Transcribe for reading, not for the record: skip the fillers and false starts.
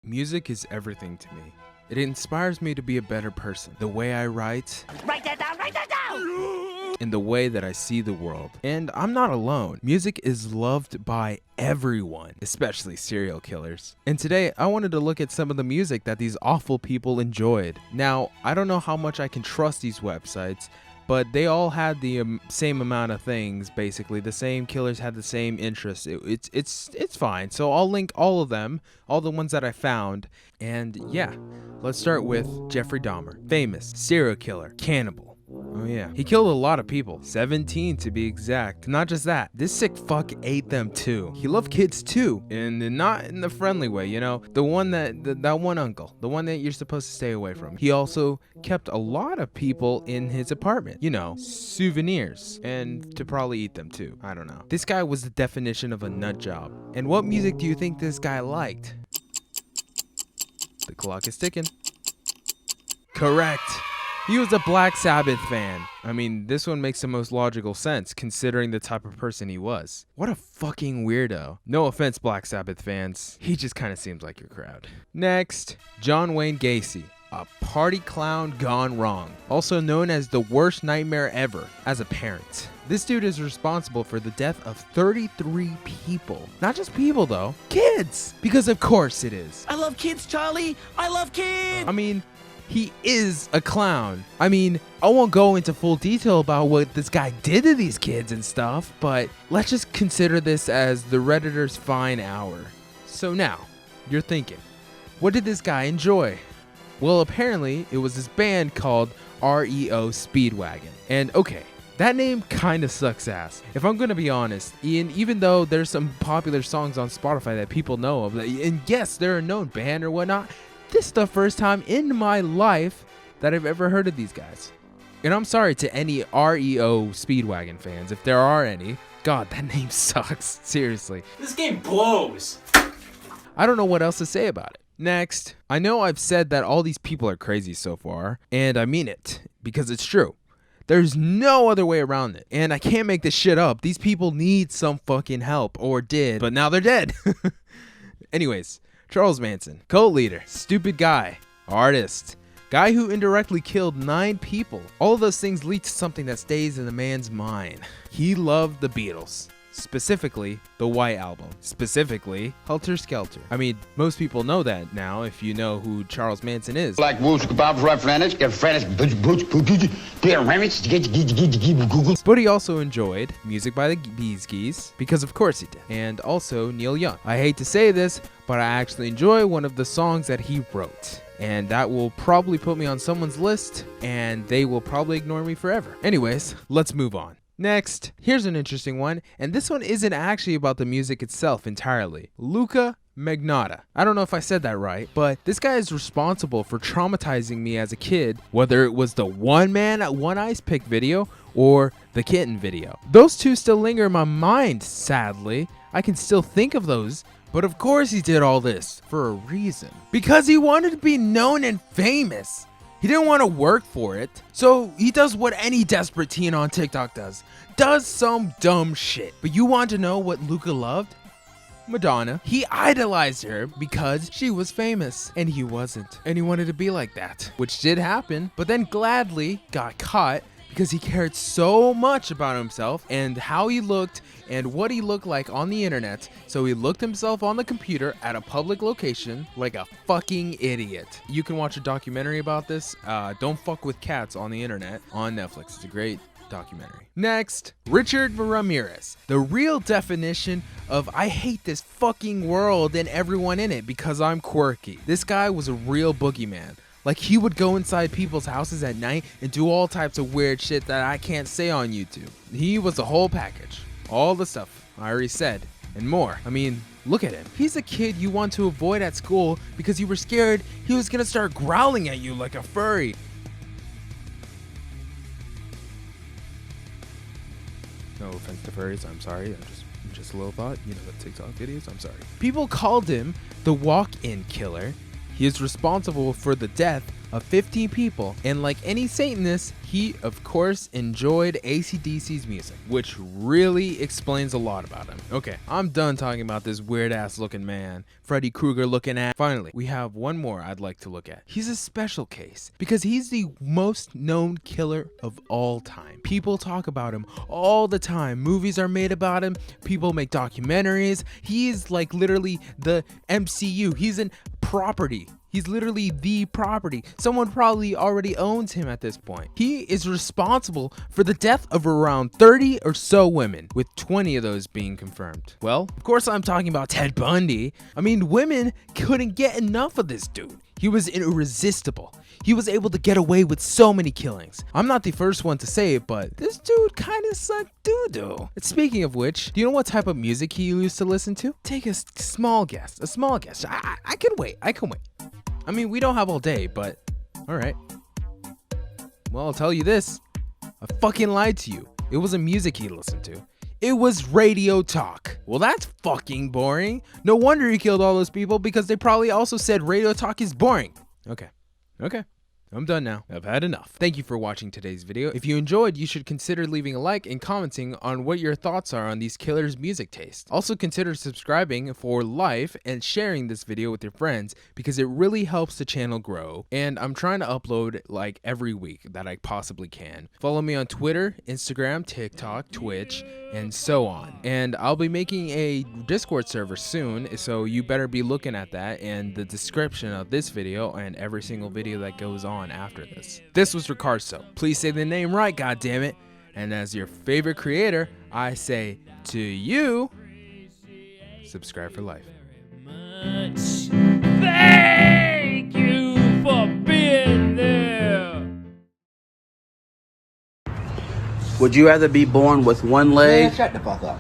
Music is everything to me. It inspires me to be a better person. The way I write. Write that down, write that down! In the way that I see the world. And I'm not alone. Music is loved by everyone, especially serial killers. And today, I wanted to look at some of the music that these awful people enjoyed. Now, I don't know how much I can trust these websites, but they all had the same amount of things, basically. The same killers had the same interests. It's fine. So I'll link all of them, all the ones that I found. And yeah, let's start with Jeffrey Dahmer. Famous serial killer, cannibal. Oh yeah, he killed a lot of people, 17 to be exact. Not just that, this sick fuck ate them too. He loved kids too, and not in the friendly way, you know, the one that one uncle, the one that you're supposed to stay away from. He also kept a lot of people in his apartment, you know, souvenirs, and to probably eat them too. I don't know. This guy was the definition of a nut job. And what music do you think this guy liked? The clock is ticking. Correct. He was a Black Sabbath fan. I mean, this one makes the most logical sense considering the type of person he was. What a fucking weirdo. No offense, Black Sabbath fans. He just kind of seems like your crowd. Next, John Wayne Gacy. A party clown gone wrong. Also known as the worst nightmare ever as a parent. This dude is responsible for the death of 33 people. Not just people though, kids! Because of course it is. I love kids, Charlie! I love kids! I mean, he is a clown. I mean, I won't go into full detail about what this guy did to these kids and stuff, but let's just consider this as the Redditor's fine hour. So now, you're thinking, what did this guy enjoy? Well, apparently, it was this band called REO Speedwagon. And okay, that name kinda sucks ass. If I'm gonna be honest, even though there's some popular songs on Spotify that people know of, and yes, they're a known band or whatnot, this is the first time in my life that I've ever heard of these guys. And I'm sorry to any REO Speedwagon fans, if there are any. God, that name sucks. Seriously. This game blows. I don't know what else to say about it. Next, I know I've said that all these people are crazy so far, and I mean it, because it's true. There's no other way around it. And I can't make this shit up. These people need some fucking help, or did, but now they're dead. Anyways. Charles Manson, cult leader, stupid guy, artist, guy who indirectly killed 9 people. All of those things lead to something that stays in the man's mind. He loved the Beatles, specifically the White Album, specifically Helter Skelter. I mean, most people know that now if you know who Charles Manson is. Like But he also enjoyed music by the Bee Gees, because of course he did, and also Neil Young. I hate to say this, but I actually enjoy one of the songs that he wrote. And that will probably put me on someone's list, and they will probably ignore me forever. Anyways, let's move on. Next, here's an interesting one, and this one isn't actually about the music itself entirely. Luca Magnata. I don't know if I said that right, but this guy is responsible for traumatizing me as a kid, whether it was the One Man at One Ice Pick video or the Kitten video. Those two still linger in my mind, sadly. I can still think of those. But of course he did all this for a reason. Because he wanted to be known and famous. He didn't want to work for it. So he does what any desperate teen on TikTok does. Does some dumb shit. But you want to know what Luca loved? Madonna. He idolized her because she was famous. And he wasn't. And he wanted to be like that. Which did happen. But then gladly got caught. Because he cared so much about himself and how he looked and what he looked like on the internet. So he looked himself on the computer at a public location like a fucking idiot. You can watch a documentary about this. Don't fuck with cats on the internet on Netflix. It's a great documentary. Next, Richard Ramirez. The real definition of I hate this fucking world and everyone in it because I'm quirky. This guy was a real boogeyman. Like, he would go inside people's houses at night and do all types of weird shit that I can't say on YouTube. He was a whole package. All the stuff I already said, and more. I mean, look at him. He's a kid you want to avoid at school because you were scared he was gonna start growling at you like a furry. No offense to furries, I'm sorry. Just a little thought. You know the TikTok videos, I'm sorry. People called him the walk-in killer. He is responsible for the death of 15 people, and like any Satanist, he of course enjoyed AC/DC's music, which really explains a lot about him. Okay, I'm done talking about this weird ass looking man, Freddy Krueger looking at. Finally, we have one more I'd like to look at. He's a special case because he's the most known killer of all time. People talk about him all the time. Movies are made about him. People make documentaries. He's like literally the MCU. He's a property. He's literally the property. Someone probably already owns him at this point. He is responsible for the death of around 30 or so women, with 20 of those being confirmed. Well, of course I'm talking about Ted Bundy. I mean, women couldn't get enough of this dude. He was irresistible. He was able to get away with so many killings. I'm not the first one to say it, but this dude kind of sucked doo-doo. And speaking of which, do you know what type of music he used to listen to? Take a small guess. I can wait. I mean, we don't have all day, but alright. Well, I'll tell you this. I fucking lied to you. It wasn't music he listened to. It was radio talk. Well, that's fucking boring. No wonder he killed all those people, because they probably also said radio talk is boring. Okay. I'm done now. I've had enough. Thank you for watching today's video. If you enjoyed, you should consider leaving a like and commenting on what your thoughts are on these killers' music taste. Also consider subscribing for life and sharing this video with your friends, because it really helps the channel grow. And I'm trying to upload like every week that I possibly can. Follow me on Twitter, Instagram, TikTok, Twitch, and so on. And I'll be making a Discord server soon, so you better be looking at that and the description of this video and every single video that goes on after this. This was Ricarsso. Please say the name right, goddammit. And as your favorite creator, I say to you, subscribe for life. Thank you for being there. Would you rather be born with one leg Man, shut the fuck up.